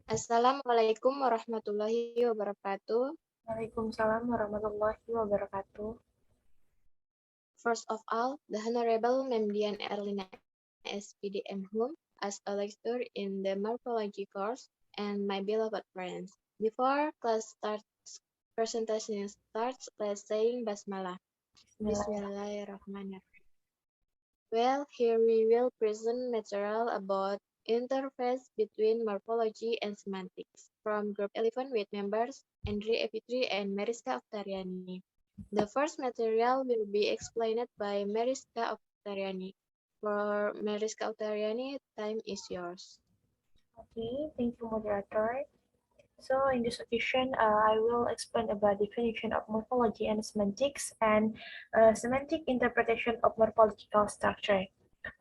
Assalamualaikum warahmatullahi wabarakatuh. Waalaikumsalam warahmatullahi wabarakatuh. First of all, the Honorable Memdian Erlina SPDM Hum as a lecturer in the Morphology course and my beloved friends. Before class starts, presentation starts, let's saying Basmalah. Bismillah. Bismillahirrahmanirrahim. Well, here we will present material about interface between morphology and semantics from Group 11 with members Endri Efitri and Meriska Oktariani. The first material will be explained by Meriska Oktariani. For Meriska Oktariani, time is yours. Okay, thank you, moderator. So in this occasion, I will explain about definition of morphology and semantics and semantic interpretation of morphological structure.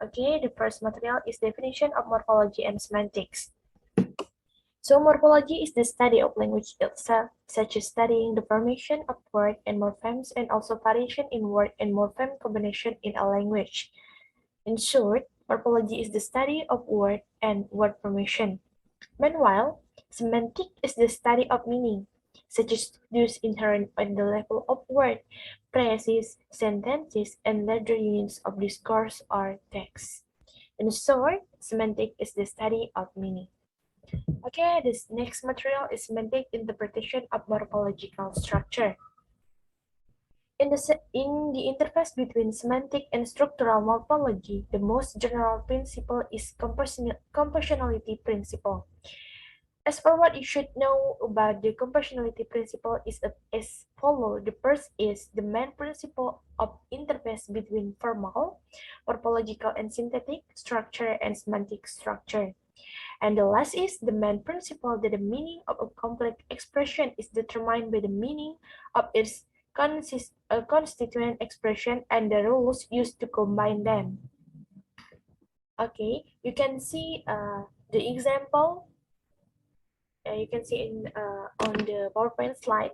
Okay, the first material is definition of morphology and semantics. So morphology is the study of language itself, such as studying the formation of word and morphemes and also variation in word and morpheme combination in a language. In short, morphology is the study of word and word formation. Meanwhile, semantic is the study of meaning, such as those inherent at the level of word, phrases, sentences, and larger units of discourse or text. In short, semantic is the study of meaning. Okay, this next material is semantic interpretation of morphological structure. In the interface between semantic and structural morphology, the most general principle is compositionality principle. As for what you should know about the compositionality principle is as follow. The first is the main principle of interface between formal, morphological and synthetic structure and semantic structure. And the last is the main principle that the meaning of a complex expression is determined by the meaning of its constituent expression and the rules used to combine them. Okay, you can see the example. You can see on the PowerPoint slide.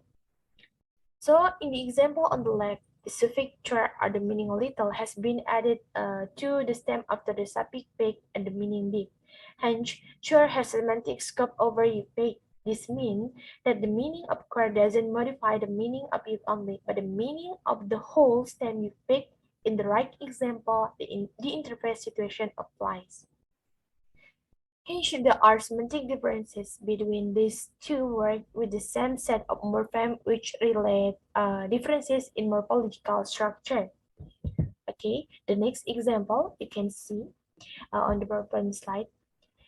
So in the example on the left, the suffix "char" or the meaning little has been added to the stem after the suffix "big" and the meaning big. Hence, "char" has semantic scope over "big." This means that the meaning of "queer" doesn't modify the meaning of it only, but the meaning of the whole stem you pick. In the right example, the interface situation applies. Hence, there are semantic differences between these two words with the same set of morphemes which relate differences in morphological structure. Okay, the next example you can see on the PowerPoint slide.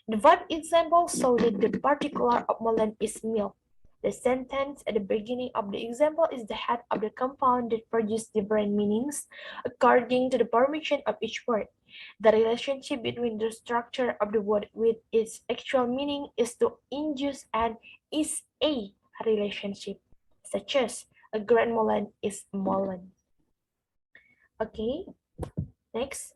The verb example shows that the particular of Molan is milk. The sentence at the beginning of the example is the head of the compound that produces different meanings according to the formation of each word. The relationship between the structure of the word with its actual meaning is to induce an is a relationship, such as a grand Molan is Molan. Okay, next.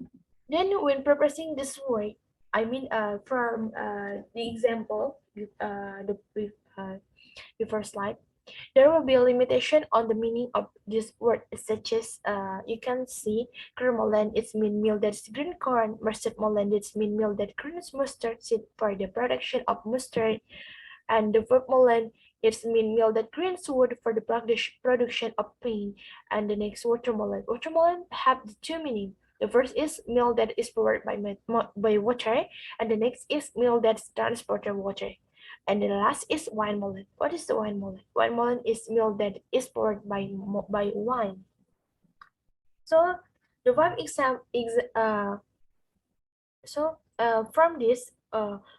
Then when proposing this word, I mean from the example, before slide, there will be a limitation on the meaning of this word, such as you can see kermolan it's mean meal that's green corn, mustard molan it's mean meal that grows mustard seed for the production of mustard, and the verb molan it's mean meal that greens wood for the production of paint, and the next watermelon. Watermelon have the two meaning. The first is meal that is powered by water, and the next is meal that's transported water. And the last is wine melon. What is the wine melon? Wine melon is milk that is poured by wine. So the verb exam from this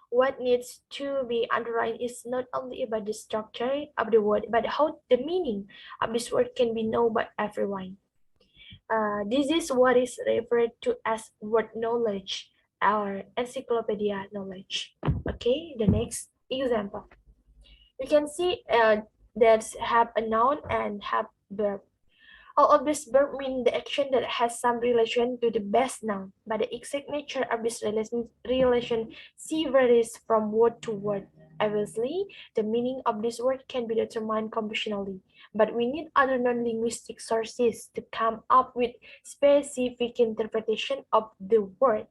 what needs to be underlined is not only about the structure of the word, but how the meaning of this word can be known by everyone. This is what is referred to as word knowledge or encyclopedia knowledge. Okay, the next example. You can see that have a noun and have verb. All of these verbs mean the action that has some relation to the base noun, but the exact nature of this relation varies from word to word. Obviously, the meaning of this word can be determined conventionally, but we need other non-linguistic sources to come up with specific interpretation of the word.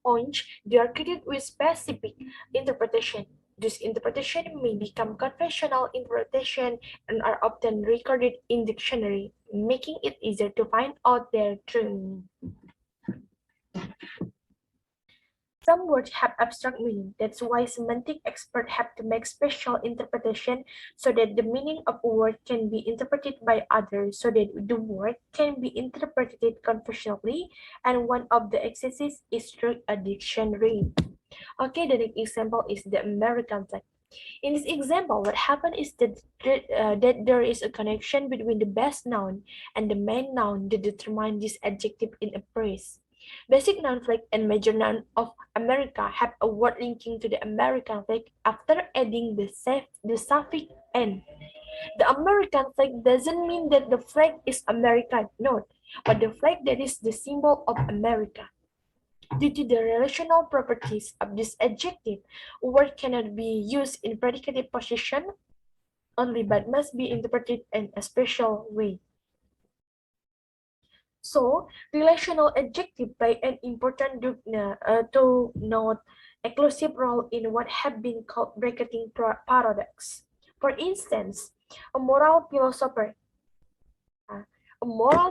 Orange, they are created with specific interpretation. This interpretation may become conventional interpretation and are often recorded in dictionary, making it easier to find out their true meaning. Some words have abstract meaning. That's why semantic experts have to make special interpretation so that the meaning of a word can be interpreted by others, so that the word can be interpreted conventionally, and one of the exercises is through a dictionary. Okay, the next example is the American flag. In this example, what happened is that there is a connection between the base noun and the main noun that determine this adjective in a phrase. Basic noun flag and major noun of America have a word linking to the American flag after adding the suffix "n." The American flag doesn't mean that the flag is American, no, but the flag that is the symbol of America. Due to the relational properties of this adjective, a word cannot be used in predicative position only but must be interpreted in a special way. So, relational adjective play an important to note exclusive role in what have been called bracketing paradox. For instance, a moral philosopher, uh,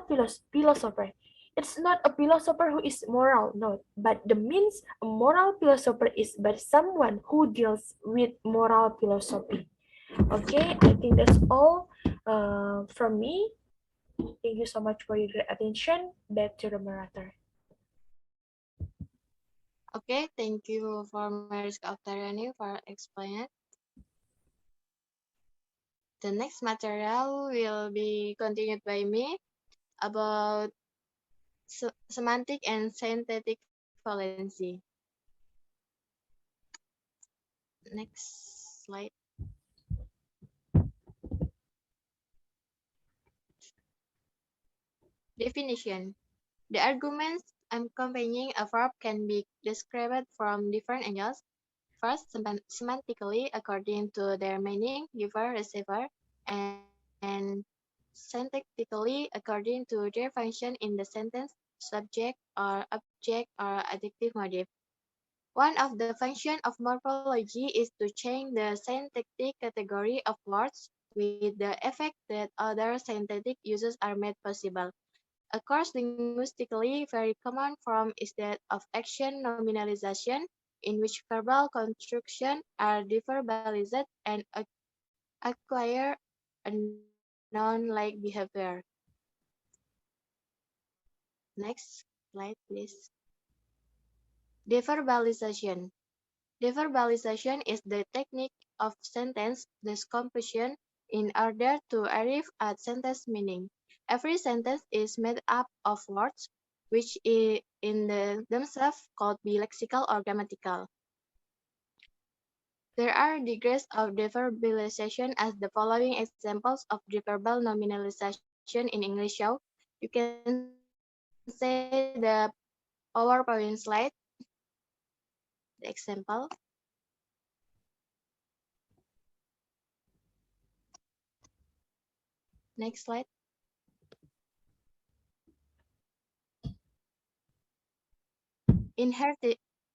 philosopher. It's not a philosopher who is moral, no, but the means a moral philosopher is but someone who deals with moral philosophy. Okay, I think that's all from me. Thank you so much for your attention. Back to the moderator. Okay, thank you for Meriska Oktariani for explaining it. The next material will be continued by me about semantic and synthetic valency. Next slide. Definition. The arguments accompanying a verb can be described from different angles. First, semantically, according to their meaning, giver, receiver, and syntactically, according to their function in the sentence, subject or object or adjective motive. One of the functions of morphology is to change the syntactic category of words with the effect that other syntactic uses are made possible. A course linguistically very common form is that of action nominalization, in which verbal constructions are deverbalized and acquire a noun-like behavior. Next slide, please. Deverbalization. Deverbalization is the technique of sentence decomposition in order to arrive at sentence meaning. Every sentence is made up of words, which themselves could be lexical or grammatical. There are degrees of deverbalization as the following examples of deverbal nominalization in English show. You can say the PowerPoint slide, the example. Next slide.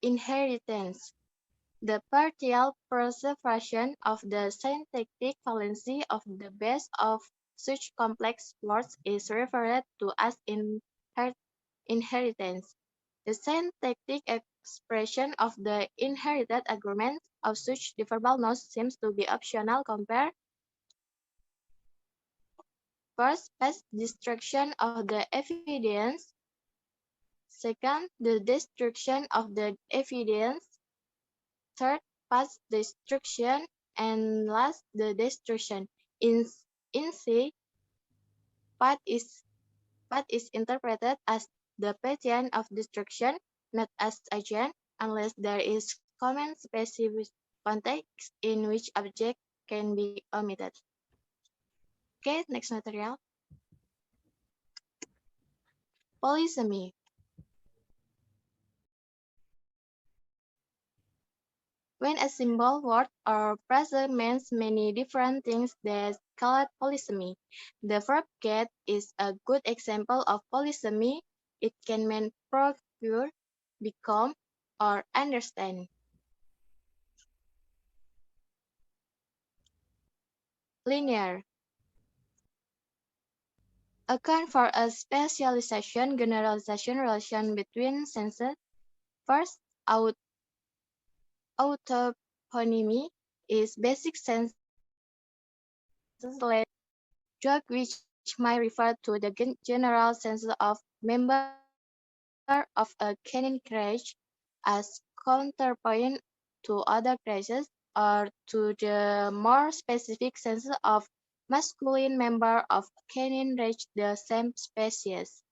Inheritance. The partial preservation of the syntactic valency of the base of such complex words is referred to as inheritance. The syntactic expression of the inherited argument of such deverbal nouns seems to be optional compared. First, past destruction of the evidence. Second, the destruction of the evidence. Third, past destruction. And last, the destruction. In C, path is interpreted as the pattern of destruction, not as agent, unless there is common specific context in which object can be omitted. Okay, next material. Polysemy. When a symbol, word, or phrase means many different things, that's called polysemy. The verb get is a good example of polysemy. It can mean procure, become, or understand. linear. Account for a specialization generalization relation between senses. First, autophony is basic senses joke which might refer to the general sense of member of a canin crèche as counterpoint to other crèches or to the more specific sense of masculine member of canin range the same species.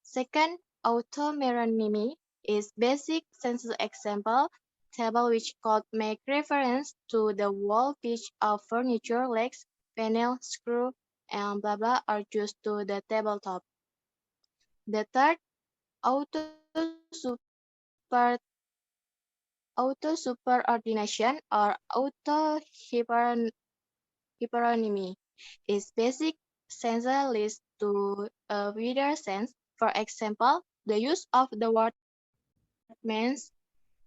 Second, automeronymy is basic sense example table which could make reference to the wall pitch of furniture legs, panel, screw, and blah blah are just to the tabletop. The third, auto-superordination or auto-hyperonymy is basic sense leads to a wider sense. For example, the use of the word "mens"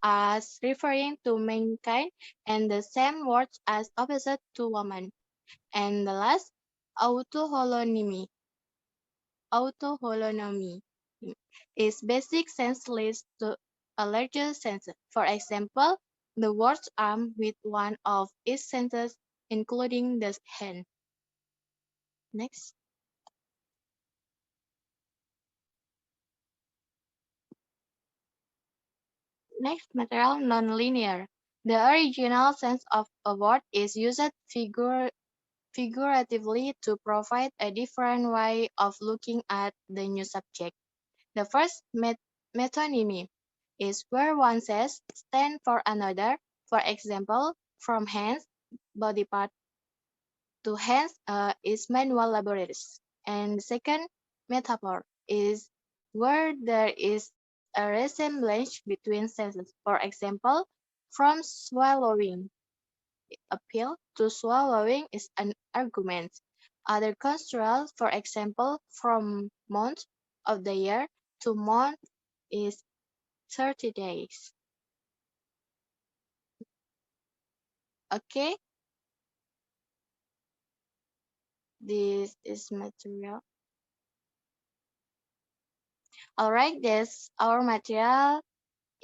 as referring to mankind and the same words as opposite to woman. And the last, autoholonomy. Autoholonomy is basic sense leads to a larger sense. For example, the words arm with one of its senses, including the hand. Next. Next, material nonlinear. The original sense of a word is used figuratively to provide a different way of looking at the new subject. The first metonymy is where one says stand for another. For example, from hands, body part to hands is manual laboratories. And the second metaphor is where there is a resemblance between senses. For example, from swallowing a pill to swallowing is an argument. Other constructs, for example, from month of the year to month is 30 days. Okay, this is material. Alright, that's our material.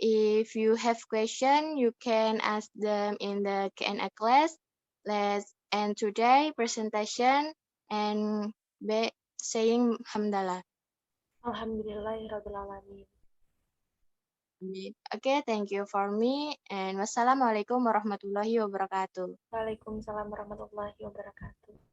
If you have question, you can ask them in the Q&A class. Let's end today presentation and be saying hamdalah. Alhamdulillahirrabbilalamin. Okay, thank you for me and wassalamualaikum warahmatullahi wabarakatuh. Waalaikumsalam warahmatullahi wabarakatuh.